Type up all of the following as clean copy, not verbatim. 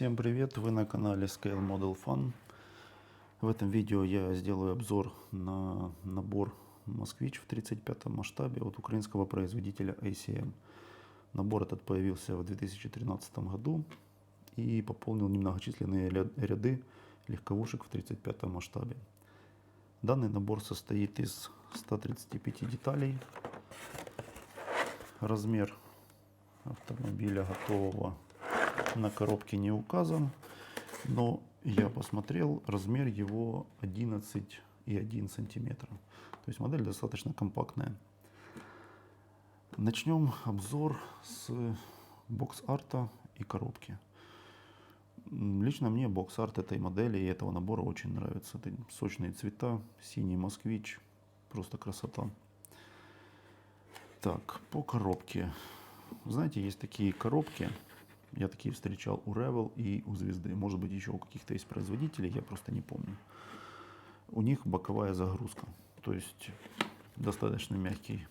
Всем привет! Вы на канале Scale Model Fun. В этом видео я сделаю обзор на набор Москвич в 35 масштабе от украинского производителя ACM. Набор этот появился в 2013 году и пополнил немногочисленные ряды легковушек в 35 масштабе. Данный набор состоит из 135 деталей. Размер автомобиля готового на коробке не указан, но я посмотрел, размер его 11,1 сантиметра. То есть модель достаточно компактная. Начнем обзор с бокс-арта и коробки. Лично мне бокс-арт этой модели и этого набора очень нравится. Это сочные цвета, синий москвич, просто красота. Так, по коробке. Знаете, есть такие коробки. Я такие встречал у Revell и у Звезды. Может быть, еще у каких-то есть производителей, я просто не помню. У них боковая загрузка. То есть достаточно мягкий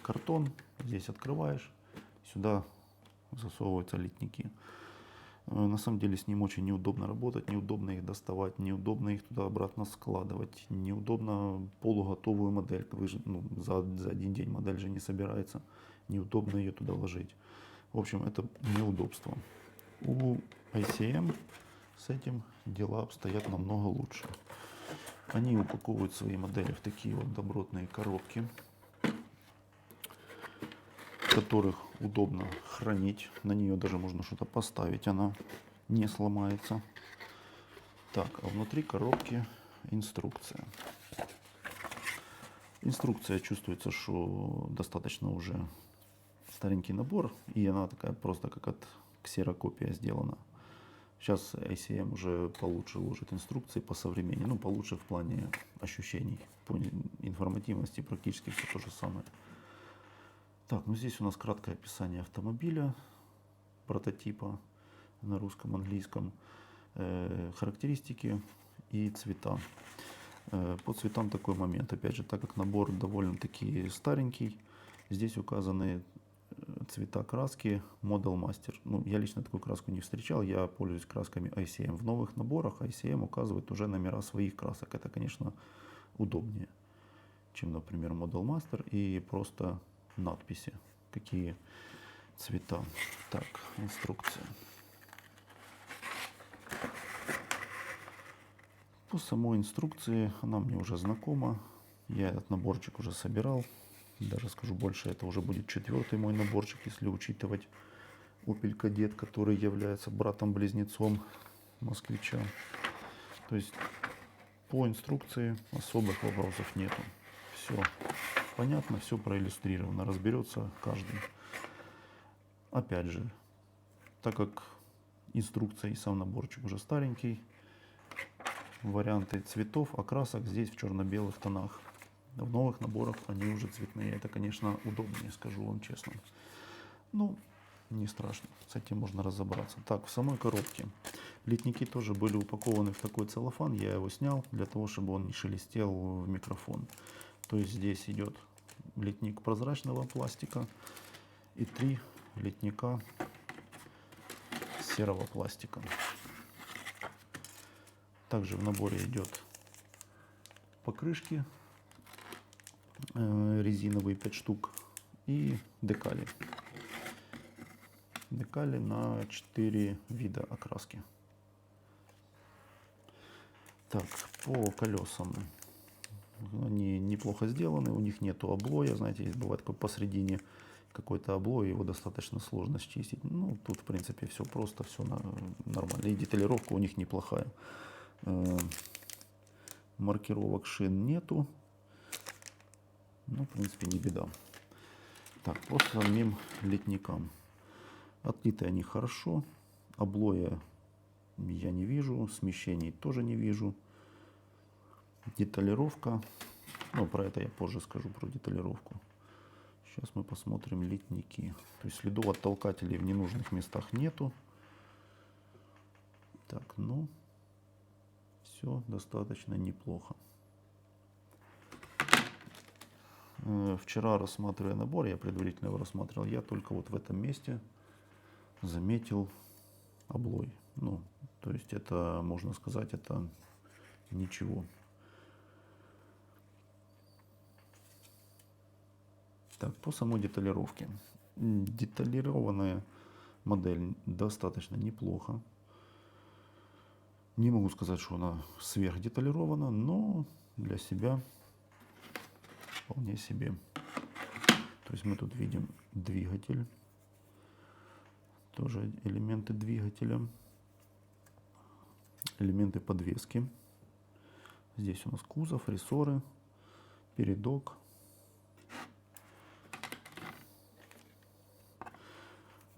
картон. Здесь открываешь, сюда засовываются литники. На самом деле с ним очень неудобно работать, неудобно их доставать, неудобно их туда обратно складывать, неудобно полуготовую модель. Вы же, за один день модель же не собирается. Неудобно ее туда ложить. В общем, это неудобство. У ACM с этим дела обстоят намного лучше. Они упаковывают свои модели в такие вот добротные коробки, в которых удобно хранить. На нее даже можно что-то поставить, она не сломается. Так, а внутри коробки инструкция. Инструкция чувствуется, что достаточно уже старенький набор, и она такая просто как от ксерокопия сделана. Сейчас ACM уже получше ложит инструкции по современнее, получше в плане ощущений, по информативности практически все то же самое. Так, здесь у нас краткое описание автомобиля, прототипа на русском, английском, характеристики и цвета. По цветам такой момент, опять же, так как набор довольно-таки старенький, здесь указаны цвета краски Model Master. Я лично такую краску не встречал, я пользуюсь красками ACM. В новых наборах ACM указывает уже номера своих красок. Это, конечно, удобнее, чем, например, Model Master и просто надписи, какие цвета. Так, инструкция. По самой инструкции она мне уже знакома. Я этот наборчик уже собирал. Даже скажу больше, это уже будет 4-й мой наборчик, если учитывать Opel Kadett, который является братом-близнецом Москвича. То есть по инструкции особых вопросов нету. Все понятно, все проиллюстрировано, разберется каждый. Опять же, так как инструкция и сам наборчик уже старенький, варианты цветов, окрасок здесь в черно-белых тонах. В новых наборах они уже цветные. Это, конечно, удобнее, скажу вам честно. Не страшно. С этим можно разобраться. Так, в самой коробке. Литники тоже были упакованы в такой целлофан. Я его снял для того, чтобы он не шелестел в микрофон. То есть здесь идет литник прозрачного пластика и 3 литника серого пластика. Также в наборе идет покрышки резиновые 5 штук и декали. Декали на 4 вида окраски. Так, по колесам. Они неплохо сделаны, у них нету облоя. Знаете, здесь бывает посередине какой-то облой, его достаточно сложно счистить. Тут в принципе все просто, все нормально. И деталировка у них неплохая. Маркировок шин нету. В принципе, не беда. Так, по самим литникам. Отлиты они хорошо. Облоя я не вижу. Смещений тоже не вижу. Деталировка. Про это я позже скажу, про деталировку. Сейчас мы посмотрим литники. То есть следов от толкателей в ненужных местах нету. Так, все достаточно неплохо. Вчера, рассматривая набор, я предварительно его рассматривал, я только вот в этом месте заметил облой. Ну, то есть это, можно сказать, это ничего. Так, по самой деталировке. Деталированная модель достаточно неплохо. Не могу сказать, что она сверхдеталирована, но для себя вполне себе. То есть мы тут видим двигатель, тоже элементы двигателя, элементы подвески. Здесь у нас кузов, рессоры, передок.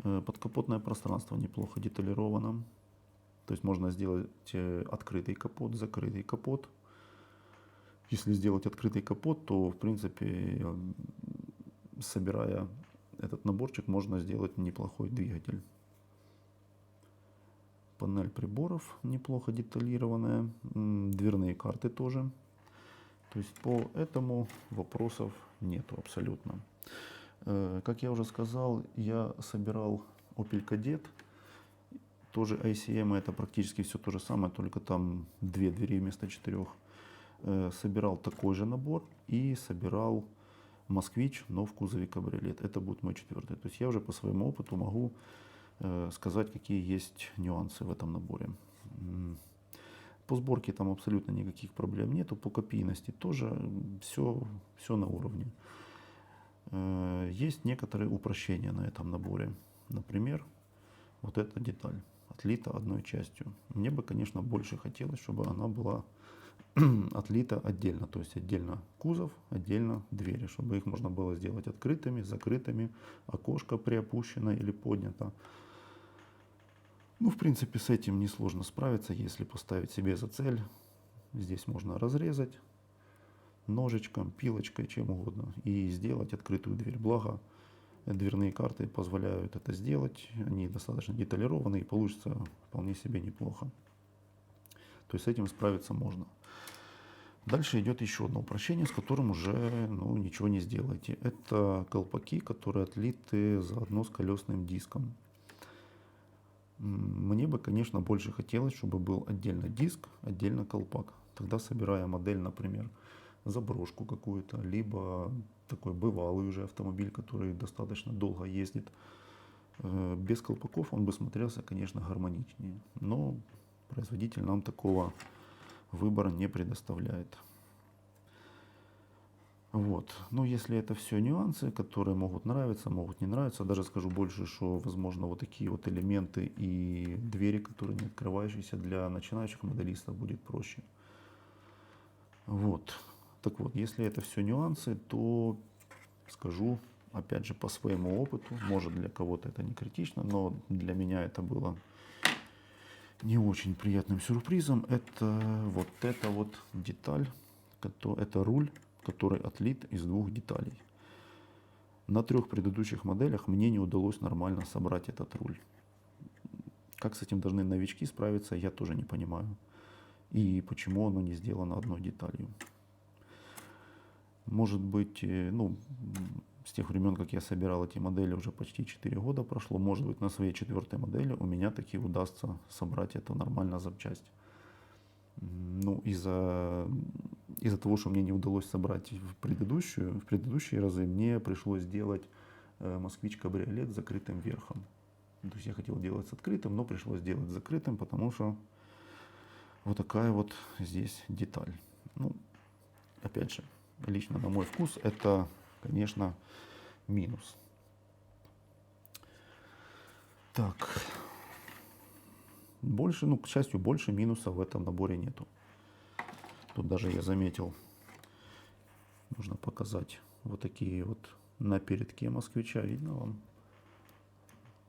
Подкапотное пространство неплохо деталировано. То есть можно сделать открытый капот, закрытый капот. Если сделать открытый капот, то в принципе, собирая этот наборчик, можно сделать неплохой двигатель. Панель приборов неплохо деталированная. Дверные карты тоже. То есть по этому вопросов нету абсолютно. Как я уже сказал, я собирал Opel Kadett. Тоже ICM, это практически все то же самое, только там 2 двери вместо 4. Собирал такой же набор и собирал Москвич, но в кузове кабриолет. Это будет мой 4-й. То есть я уже по своему опыту могу сказать, какие есть нюансы в этом наборе. По сборке там абсолютно никаких проблем нету. По копийности тоже все на уровне. Есть некоторые упрощения на этом наборе. Например, вот эта деталь отлита одной частью. Мне бы, конечно, больше хотелось, чтобы она была отлита отдельно. То есть отдельно кузов, отдельно двери. Чтобы их можно было сделать открытыми, закрытыми. Окошко приопущено или поднято. Ну, в принципе, с этим несложно справиться, если поставить себе за цель. Здесь можно разрезать ножичком, пилочкой, чем угодно. И сделать открытую дверь. Благо, дверные карты позволяют это сделать. Они достаточно деталированы и получится вполне себе неплохо. То есть с этим справиться можно. Дальше идет еще одно упрощение, с которым уже ничего не сделаете. Это колпаки, которые отлиты заодно с колесным диском. Мне бы, конечно, больше хотелось, чтобы был отдельно диск, отдельно колпак. Тогда, собирая модель, например, заброшку какую-то, либо такой бывалый уже автомобиль, который достаточно долго ездит, без колпаков он бы смотрелся, конечно, гармоничнее. Но производитель нам такого выбора не предоставляет. Вот. Но если это все нюансы, которые могут нравиться, могут не нравиться, даже скажу больше, что возможно вот такие вот элементы и двери, которые не открывающиеся, для начинающих моделистов будет проще. Вот. Так вот, если это все нюансы, то скажу, опять же, по своему опыту, может для кого-то это не критично, но для меня это было не очень приятным сюрпризом. Это вот эта вот деталь, это руль, который отлит из 2 деталей. На 3 предыдущих моделях мне не удалось нормально собрать этот руль. Как с этим должны новички справиться, я тоже не понимаю. И почему оно не сделано одной деталью. Может быть, с тех времен, как я собирал эти модели, уже почти 4 года прошло. Может быть, на своей 4-й модели у меня таки удастся собрать эту нормально запчасть. Из-за того, что мне не удалось собрать в предыдущие разы, мне пришлось делать Москвич кабриолет с закрытым верхом. То есть я хотел делать с открытым, но пришлось делать с закрытым, потому что вот такая вот здесь деталь. Опять же, лично на мой вкус, это, конечно, минус. Так. Больше, к счастью, больше минусов в этом наборе нету. Тут даже я заметил, нужно показать вот такие вот на передке москвича. Видно вам?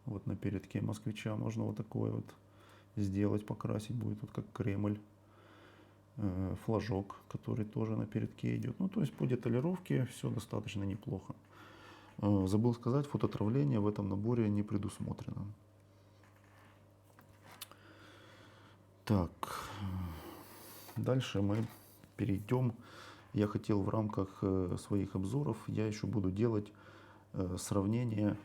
Вот на передке москвича можно вот такое вот сделать, покрасить. Будет вот как Кремль. Флажок, который тоже на передке идет. То есть по деталировке все достаточно неплохо. Забыл сказать, фототравление в этом наборе не предусмотрено. Так, дальше мы перейдем. Я хотел в рамках своих обзоров, я еще буду делать сравнение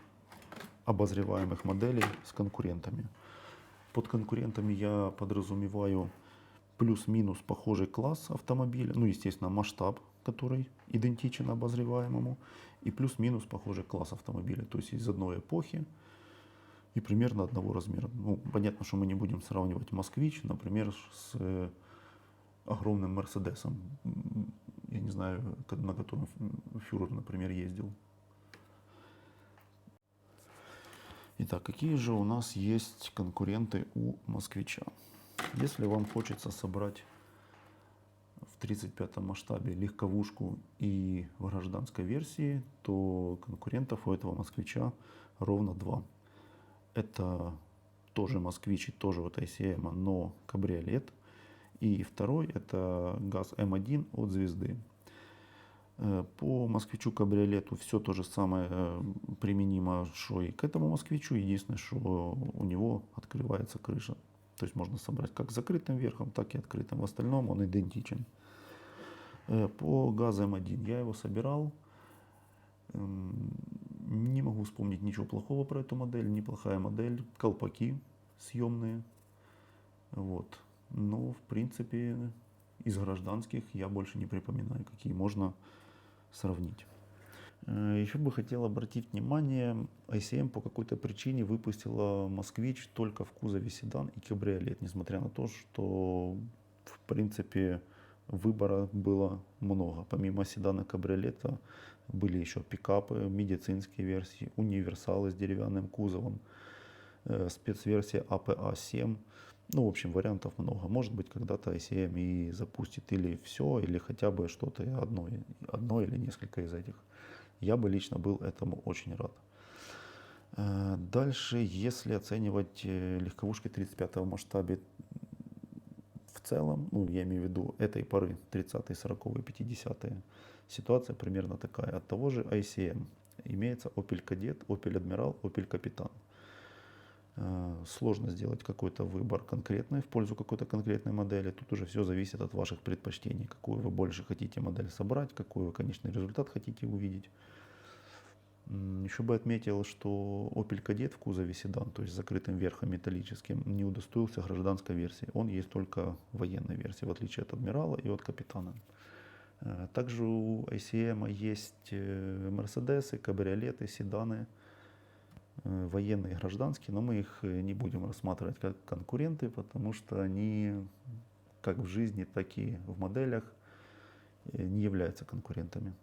обозреваемых моделей с конкурентами. Под конкурентами я подразумеваю плюс-минус похожий класс автомобиля, ну, естественно, масштаб, который идентичен обозреваемому, и плюс-минус похожий класс автомобиля, то есть из одной эпохи и примерно одного размера. Ну, понятно, что мы не будем сравнивать «Москвич», например, с огромным «Мерседесом», я не знаю, на котором фюрер, например, ездил. Итак, какие же у нас есть конкуренты у «Москвича»? Если вам хочется собрать в 35-м масштабе легковушку и в гражданской версии, то конкурентов у этого «Москвича» ровно два. Это тоже «Москвич» и тоже вот ICM, но кабриолет. И второй это ГАЗ М1 от «Звезды». По «Москвичу» кабриолету все то же самое применимо, что и к этому «Москвичу». Единственное, что у него открывается крыша. То есть можно собрать как закрытым верхом, так и открытым. В остальном он идентичен. По ГАЗу М1 я его собирал. Не могу вспомнить ничего плохого про эту модель. Неплохая модель. Колпаки съемные. Вот. Но в принципе из гражданских я больше не припоминаю, какие можно сравнить. Еще бы хотел обратить внимание, ICM по какой-то причине выпустила «Москвич» только в кузове седан и кабриолет, несмотря на то, что в принципе выбора было много. Помимо седана и кабриолета были еще пикапы, медицинские версии, универсалы с деревянным кузовом, спецверсия АПА-7. Ну, в общем, вариантов много. Может быть, когда-то ICM и запустит или все, или хотя бы что-то одно или несколько из этих. Я бы лично был этому очень рад. Дальше, если оценивать легковушки 35 масштабе в целом, ну, я имею в виду этой поры, 30-е, 40-е, 50-е, ситуация примерно такая. От того же ICM имеется Opel Kadett, Opel Admiral, Opel Capitan. Сложно сделать какой-то выбор конкретный в пользу какой-то конкретной модели. Тут уже все зависит от ваших предпочтений, какую вы больше хотите модель собрать, какой вы конечный результат хотите увидеть. Еще бы отметил, что Opel Kadett в кузове седан, то есть с закрытым верхом металлическим, не удостоился гражданской версии. Он есть только в военной версии, в отличие от Адмирала и от Капитана. Также у ICM есть Мерседесы, кабриолеты, седаны, военные и гражданские, но мы их не будем рассматривать как конкуренты, потому что они как в жизни, так и в моделях не являются конкурентами.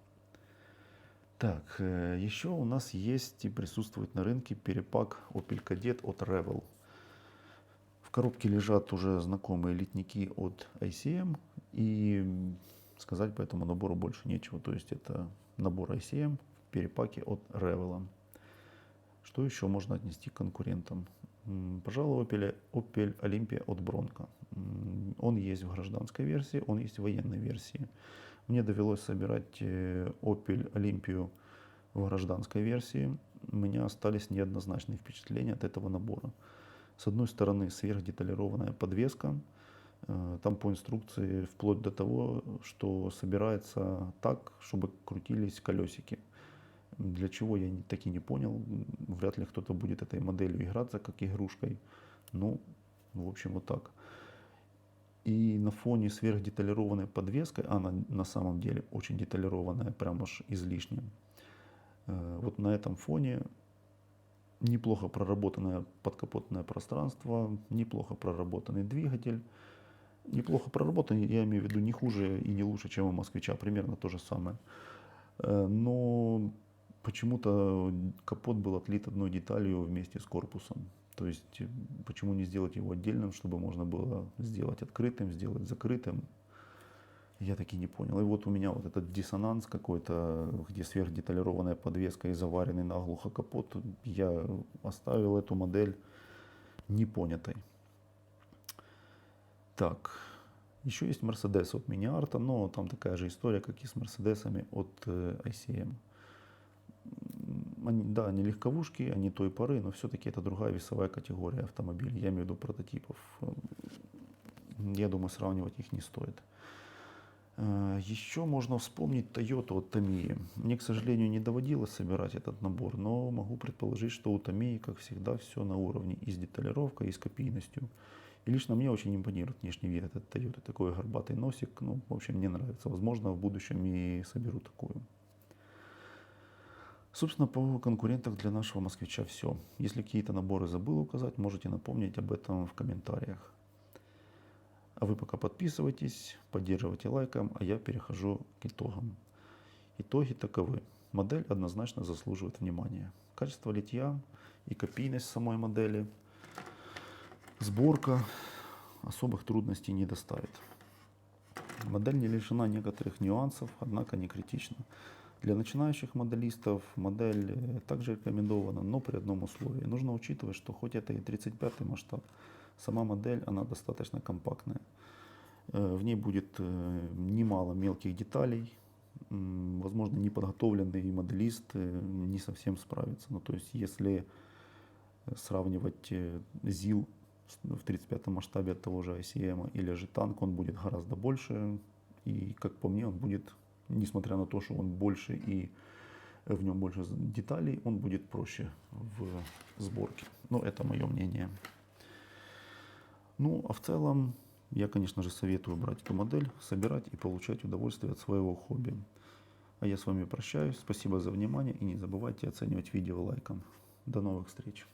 Так, еще у нас есть и присутствует на рынке перепак Opel Kadett от Revell. В коробке лежат уже знакомые литники от ICM, и сказать по этому набору больше нечего. То есть это набор ICM в перепаке от Revell. Что еще можно отнести к конкурентам? Пожалуй, Opel Olympia от Bronco. Он есть в гражданской версии, он есть в военной версии. Мне довелось собирать Opel Olympia в гражданской версии. У меня остались неоднозначные впечатления от этого набора. С одной стороны, сверхдеталированная подвеска. Там по инструкции вплоть до того, что собирается так, чтобы крутились колесики. Для чего, я так и не понял. Вряд ли кто-то будет этой моделью играться как игрушкой. Ну, в общем, вот так. И на фоне сверхдеталированной подвеской, она на самом деле очень деталированная, прям аж излишне. Вот на этом фоне неплохо проработанное подкапотное пространство, неплохо проработанный двигатель. Неплохо проработанный, я имею в виду, не хуже и не лучше, чем у «Москвича», примерно то же самое. Но почему-то капот был отлит одной деталью вместе с корпусом. То есть почему не сделать его отдельным, чтобы можно было сделать открытым, сделать закрытым. Я таки не понял. И вот у меня вот этот диссонанс какой-то, где сверхдеталированная подвеска и заваренный наглухо капот. Я оставил эту модель непонятой. Так, еще есть Mercedes от Mini-Art, но там такая же история, как и с Мерседесами от ICM. Они, да, они легковушки, они той поры, но все-таки это другая весовая категория автомобилей. Я имею в виду прототипов. Я думаю, сравнивать их не стоит. Еще можно вспомнить Toyota от Tamiya. Мне, к сожалению, не доводилось собирать этот набор, но могу предположить, что у Tamiya, как всегда, все на уровне и с деталировкой, и с копийностью. И лично мне очень импонирует внешний вид этой Toyota. Такой горбатый носик, ну, в общем, мне нравится. Возможно, в будущем и соберу такую. Собственно, по конкурентах для нашего москвича все. Если какие-то наборы забыл указать, можете напомнить об этом в комментариях. А вы пока подписывайтесь, поддерживайте лайком, а я перехожу к итогам. Итоги таковы. Модель однозначно заслуживает внимания. Качество литья и копийность самой модели, сборка особых трудностей не доставит. Модель не лишена некоторых нюансов, однако не критична. Для начинающих моделистов модель также рекомендована, но при одном условии. Нужно учитывать, что хоть это и 35-й масштаб, сама модель она достаточно компактная. В ней будет немало мелких деталей. Возможно, неподготовленный моделист не совсем справится. Ну, то есть, если сравнивать ЗИЛ в 35-м масштабе от того же ICM или же танк, он будет гораздо больше. И, как по мне, он будет, несмотря на то, что он больше и в нем больше деталей, он будет проще в сборке. Но это мое мнение. Ну, а в целом, я, конечно же, советую брать эту модель, собирать и получать удовольствие от своего хобби. А я с вами прощаюсь. Спасибо за внимание и не забывайте оценивать видео лайком. До новых встреч.